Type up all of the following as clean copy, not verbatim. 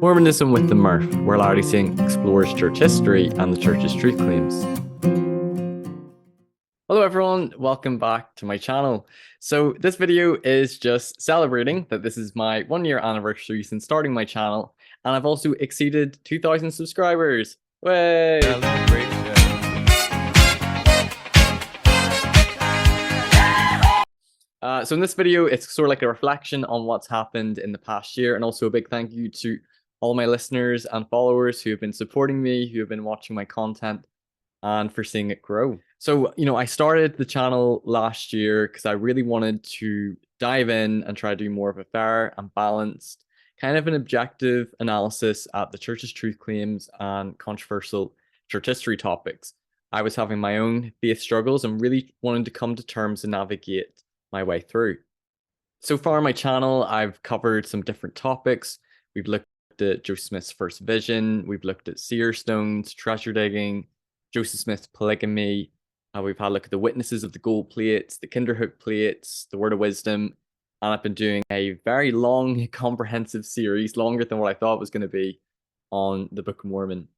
Mormonism with the Murph, where Larry Singh explores church history and the church's truth claims. Hello everyone, welcome back to my channel. So this video is just celebrating that this is my 1-year anniversary since starting my channel, and I've also exceeded 2,000 subscribers. Way! So in this video, it's sort of like a reflection on what's happened in the past year, and also a big thank you to all my listeners and followers who have been supporting me, who have been watching my content, and for seeing it grow. So, I started the channel last year because I really wanted to dive in and try to do more of a fair and balanced, kind of an objective analysis at the church's truth claims and controversial church history topics. I was having my own faith struggles and really wanted to come to terms and navigate my way through. So far on my channel, I've covered some different topics. We've looked at Joseph Smith's first vision. We've looked at seer stones, treasure digging, Joseph Smith's polygamy. We've had a look at the witnesses of the gold plates, the Kinderhook plates, the word of wisdom. And I've been doing a very long, comprehensive series, longer than what I thought it was going to be, on the Book of Mormon.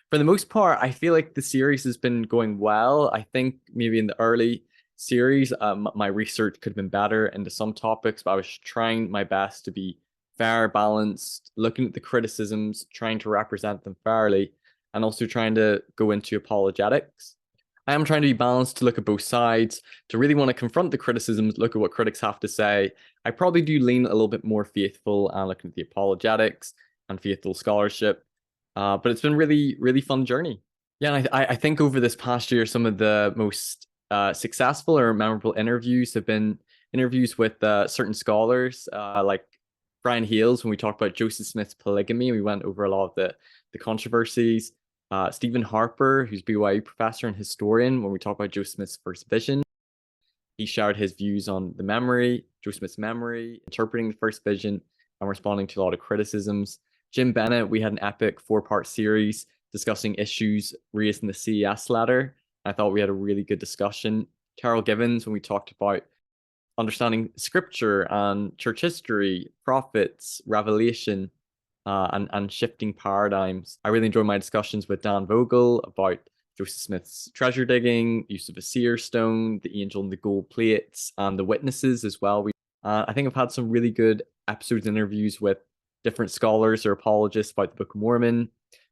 For the most part, I feel like the series has been going well. I think maybe in the early series, my research could have been better into some topics, but I was trying my best to be fair, balanced, looking at the criticisms, trying to represent them fairly, and also trying to go into apologetics. I am trying to be balanced, to look at both sides, to really want to confront the criticisms, look at what critics have to say. I probably do lean a little bit more faithful and looking at the apologetics and faithful scholarship. But it's been really, really fun journey. Yeah, and I think over this past year, some of the most successful or memorable interviews have been interviews with certain scholars, like Brian Hales, when we talked about Joseph Smith's polygamy. We went over a lot of the controversies. Stephen Harper, who's BYU professor and historian, when we talk about Joseph Smith's first vision. He shared his views on the memory, Joseph Smith's memory, interpreting the first vision, and responding to a lot of criticisms. Jim Bennett, we had an epic 4-part series discussing issues raised in the CES letter. I thought we had a really good discussion. Carol Givens, when we talked about understanding scripture and church history, prophets, revelation, and shifting paradigms. I really enjoyed my discussions with Dan Vogel about Joseph Smith's treasure digging, use of a seer stone, the angel and the gold plates, and the witnesses as well. I think I've had some really good episodes interviews with different scholars or apologists about the Book of Mormon.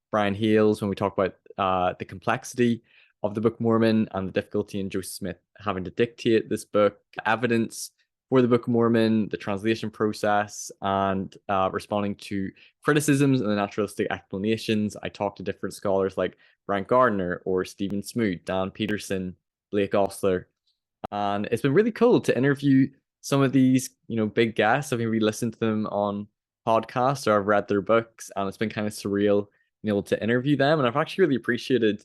Brian Hales, when we talk about the complexity of the Book of Mormon and the difficulty in Joseph Smith having to dictate this book, evidence for the Book of Mormon, the translation process, and responding to criticisms and the naturalistic explanations. I talked to different scholars like Brent Gardner or Stephen Smoot, Dan Peterson, Blake Ostler. And it's been really cool to interview some of these, big guests. I've maybe listened to them on podcasts or I've read their books, and it's been kind of surreal being able to interview them. And I've actually really appreciated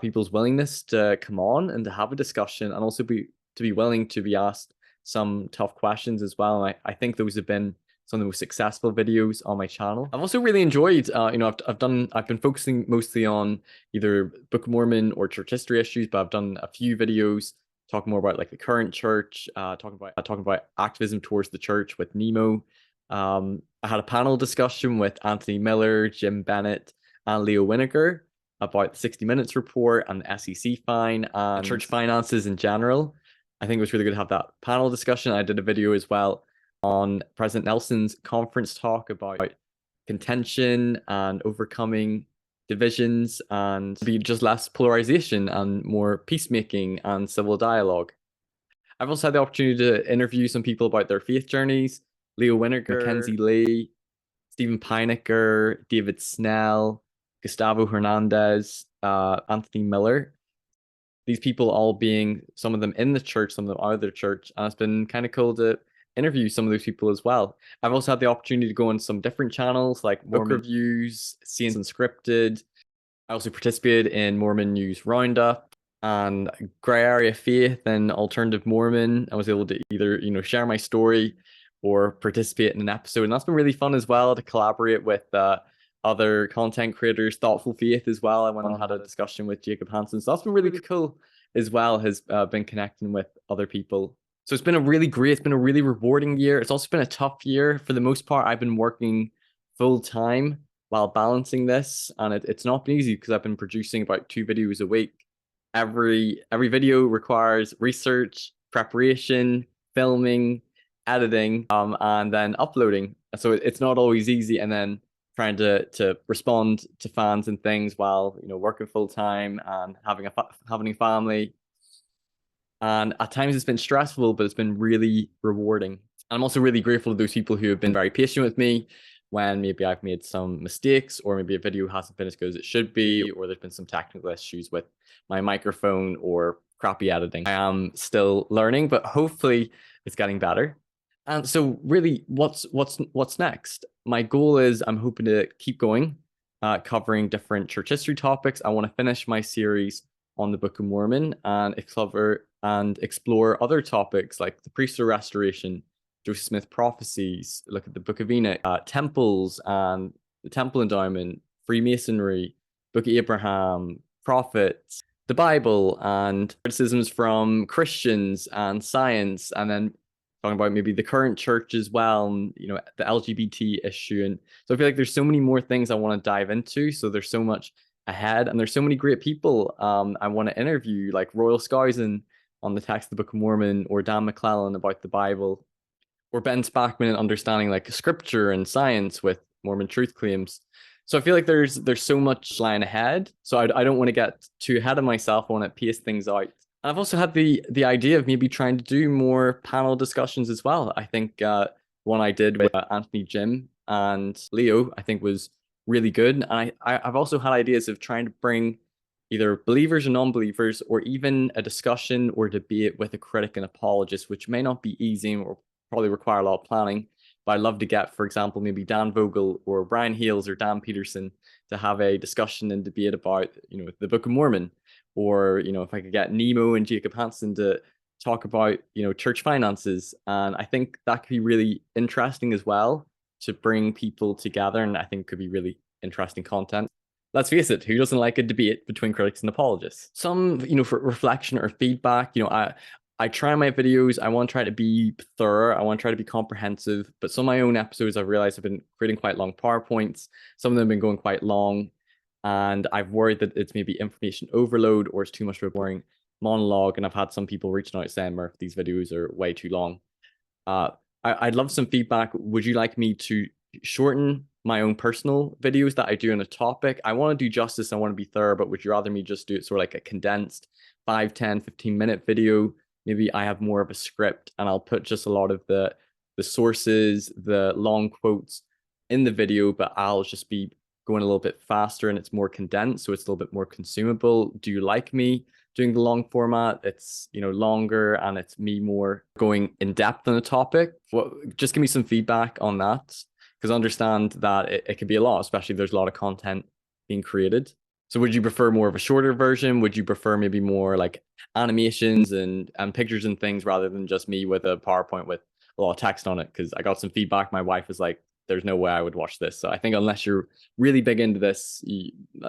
people's willingness to come on and to have a discussion, and also to be willing to be asked some tough questions as well. And I think those have been some of the most successful videos on my channel. I've also really enjoyed, I've been focusing mostly on either Book of Mormon or church history issues, but I've done a few videos talking more about like the current church, talking about activism towards the church with Nemo. I had a panel discussion with Anthony Miller, Jim Bennett, and Leo Winiger about the 60 Minutes report and the SEC fine and church finances in general. I think it was really good to have that panel discussion. I did a video as well on President Nelson's conference talk about contention and overcoming divisions and be just less polarization and more peacemaking and civil dialogue. I've also had the opportunity to interview some people about their faith journeys: Leo Winiger, Mackenzie Lee, Stephen Peinecker, David Snell, Gustavo Hernandez, Anthony Miller. These people all being, some of them in the church, some of them out of the church, and it's been kind of cool to interview some of those people as well. I've also had the opportunity to go on some different channels like Book Reviews, Saints Unscripted. I also participated in Mormon News Roundup and Gray Area Faith and Alternative Mormon. I was able to either, share my story or participate in an episode, and that's been really fun as well, to collaborate with other content creators. Thoughtful Faith as well, I went and had a discussion with Jacob Hansen, so that's been really cool as well, has been connecting with other people. So it's been a really rewarding year. It's also been a tough year. For the most part, I've been working full time while balancing this. And it's not been easy because I've been producing about 2 videos a week. Every video requires research, preparation, filming, editing, and then uploading. So it's not always easy. And then trying to respond to fans and things while working full time and having a family. And at times it's been stressful, but it's been really rewarding. And I'm also really grateful to those people who have been very patient with me when maybe I've made some mistakes, or maybe a video hasn't been as good as it should be, or there's been some technical issues with my microphone or crappy editing. I am still learning, but hopefully it's getting better. And so really, what's next? My goal is I'm hoping to keep going, covering different church history topics. I want to finish my series on the Book of Mormon and explore other topics like the priesthood restoration, Joseph Smith prophecies, look at the Book of Enoch, temples and the temple endowment, Freemasonry, Book of Abraham, prophets, the Bible, and criticisms from Christians and science, and then talking about maybe the current church as well, and the LGBT issue. And so I feel like there's so many more things I want to dive into. So there's so much ahead, and there's so many great people I want to interview, like Royal Skousen on the text of the Book of Mormon, or Dan McClellan about the Bible, or Ben Spackman understanding like scripture and science with Mormon truth claims. So I feel like there's so much lying ahead. So I don't want to get too ahead of myself. I want to pace things out. And I've also had the idea of maybe trying to do more panel discussions as well. I think one I did with Anthony, Jim, and Leo, I think was really good. And I've also had ideas of trying to bring either believers or non-believers, or even a discussion or debate with a critic and apologist, which may not be easy or probably require a lot of planning. But I'd love to get, for example, maybe Dan Vogel or Brian Hales or Dan Peterson to have a discussion and debate about, the Book of Mormon. Or, if I could get Nemo and Jacob Hansen to talk about, church finances. And I think that could be really interesting as well, to bring people together. And I think could be really interesting content. Let's face it, who doesn't like a debate between critics and apologists? Some, for reflection or feedback, I try my videos, I want to try to be thorough, I want to try to be comprehensive, but some of my own episodes I've realized I've been creating quite long PowerPoints. Some of them have been going quite long, and I've worried that it's maybe information overload or it's too much of a boring monologue. And I've had some people reaching out saying, Murph, these videos are way too long. I'd love some feedback. Would you like me to shorten my own personal videos that I do on a topic? I want to do justice, I want to be thorough, but would you rather me just do it sort of like a condensed 5, 10, 15-minute video? Maybe I have more of a script and I'll put just a lot of the sources, the long quotes in the video, but I'll just be going a little bit faster and it's more condensed, so it's a little bit more consumable. Do you like me doing the long format? It's longer and it's me more going in depth on a topic. Just give me some feedback on that, because I understand that it can be a lot, especially if there's a lot of content being created. So would you prefer more of a shorter version? Would you prefer maybe more like animations and pictures and things, rather than just me with a PowerPoint with a lot of text on it? Because I got some feedback. My wife was like, there's no way I would watch this. So I think unless you're really big into this,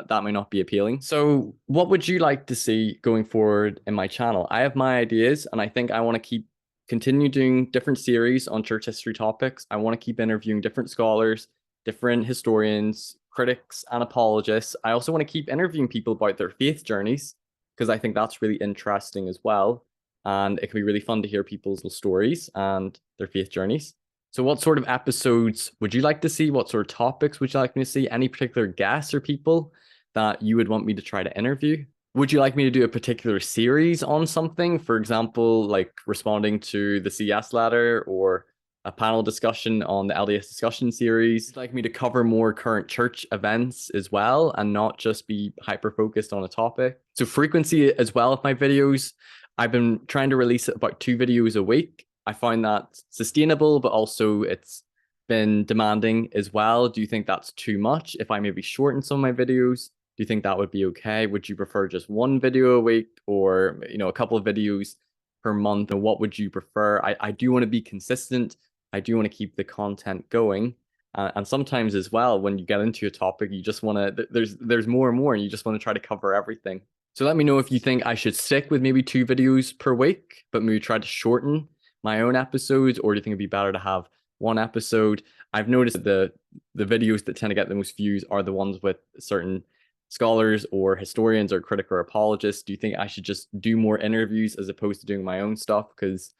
that may not be appealing. So what would you like to see going forward in my channel? I have my ideas, and I think I want to continue doing different series on church history topics. I want to keep interviewing different scholars, different historians, critics, and apologists. I also want to keep interviewing people about their faith journeys, because I think that's really interesting as well. And it can be really fun to hear people's stories and their faith journeys. So what sort of episodes would you like to see? What sort of topics would you like me to see? Any particular guests or people that you would want me to try to interview? Would you like me to do a particular series on something? For example, like responding to the CS letter, or a panel discussion on the LDS discussion series? Would you like me to cover more current church events as well, and not just be hyper focused on a topic? So frequency as well of my videos. I've been trying to release about 2 videos a week. I find that sustainable, but also it's been demanding as well. Do you think that's too much if I maybe shorten some of my videos? Do you think that would be okay? Would you prefer just 1 video a week, or a couple of videos per month? And what would you prefer? I do want to be consistent. I do want to keep the content going. And sometimes as well, when you get into a topic, you just want to, there's more and more, and you just want to try to cover everything. So let me know if you think I should stick with maybe 2 videos per week, but maybe try to shorten my own episodes, or do you think it'd be better to have 1 episode? I've noticed the videos that tend to get the most views are the ones with certain scholars or historians or critical apologists. Do you think I should just do more interviews as opposed to doing my own stuff? Because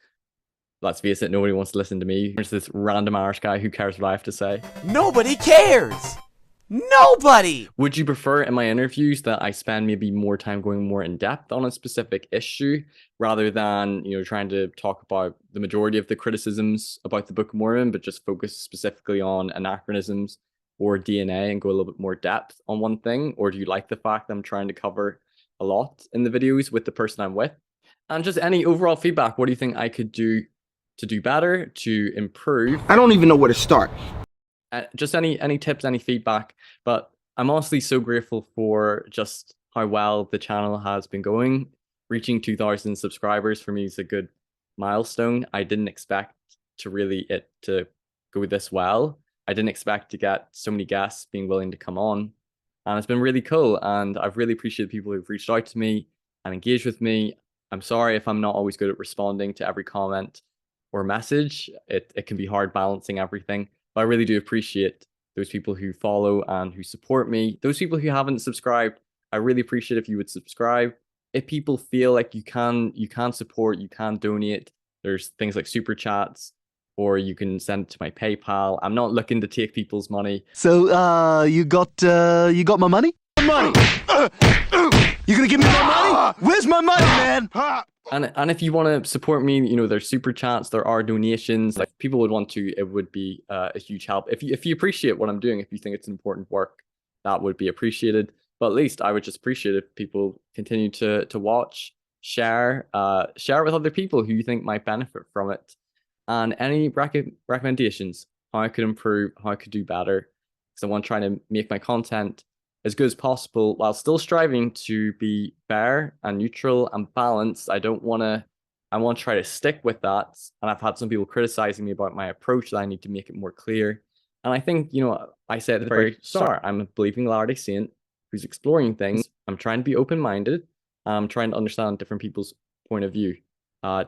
let's face it, nobody wants to listen to me. There's this random Irish guy who cares what I have to say. Nobody cares! Nobody! Would you prefer in my interviews that I spend maybe more time going more in depth on a specific issue rather than, trying to talk about the majority of the criticisms about the Book of Mormon, but just focus specifically on anachronisms or DNA and go a little bit more depth on one thing? Or do you like the fact that I'm trying to cover a lot in the videos with the person I'm with? And just any overall feedback, what do you think I could do to do better, to improve? I don't even know where to start. Just any tips, any feedback. But I'm honestly so grateful for just how well the channel has been going. Reaching 2,000 subscribers for me is a good milestone. I didn't expect it to go this well. I didn't expect to get so many guests being willing to come on, and it's been really cool. And I've really appreciated people who've reached out to me and engaged with me. I'm sorry if I'm not always good at responding to every comment or message. It can be hard balancing everything. But I really do appreciate those people who follow and who support me. Those people who haven't subscribed, I really appreciate if you would subscribe. If people feel like you can support, you can donate. There's things like super chats, or you can send it to my PayPal. I'm not looking to take people's money. So, you got my money? Money! You gonna give me my money? Where's my money, man? And if you want to support me, there's super chats, there are donations. Like, people would want to, it would be a huge help. If you appreciate what I'm doing, if you think it's important work, that would be appreciated. But at least I would just appreciate if people continue to watch, share it with other people who you think might benefit from it. And any recommendations, how I could improve, how I could do better. Because I want to try to make my content as good as possible while still striving to be fair and neutral and balanced. I want to try to stick with that. And I've had some people criticizing me about my approach, that I need to make it more clear. And I think, I said at the very start, I'm a believing Latter-day Saint who's exploring things. I'm trying to be open-minded. I'm trying to understand different people's point of view.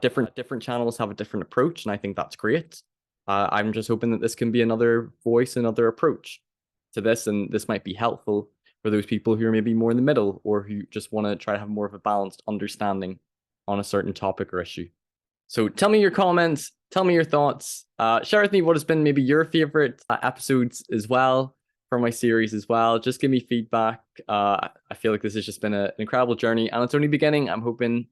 Different channels have a different approach, and I think that's great. I'm just hoping that this can be another voice, another approach to this, and this might be helpful for those people who are maybe more in the middle, or who just want to try to have more of a balanced understanding on a certain topic or issue. So tell me your comments, tell me your thoughts, share with me what has been maybe your favorite episodes as well from my series as well. Just give me feedback. I feel like this has just been an incredible journey, and it's only beginning. I'm hoping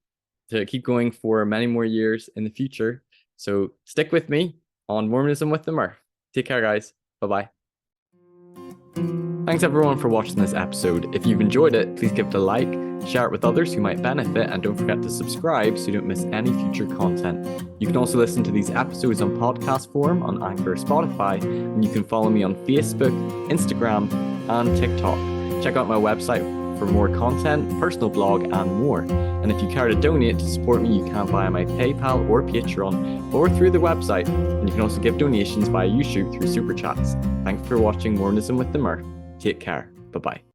to keep going for many more years in the future. So stick with me on Mormonism with the Murph. Take care, guys. Bye-bye. Thanks everyone for watching this episode. If you've enjoyed it, please give it a like, share it with others who might benefit, and don't forget to subscribe so you don't miss any future content. You can also listen to these episodes on podcast form on Anchor or Spotify, and you can follow me on Facebook, Instagram, and TikTok. Check out my website for more content, personal blog, and more. And if you care to donate to support me, you can via my PayPal or Patreon, or through the website. And you can also give donations via YouTube through Super Chats. Thanks for watching Mormonism with the Murph. Take care. Bye-bye.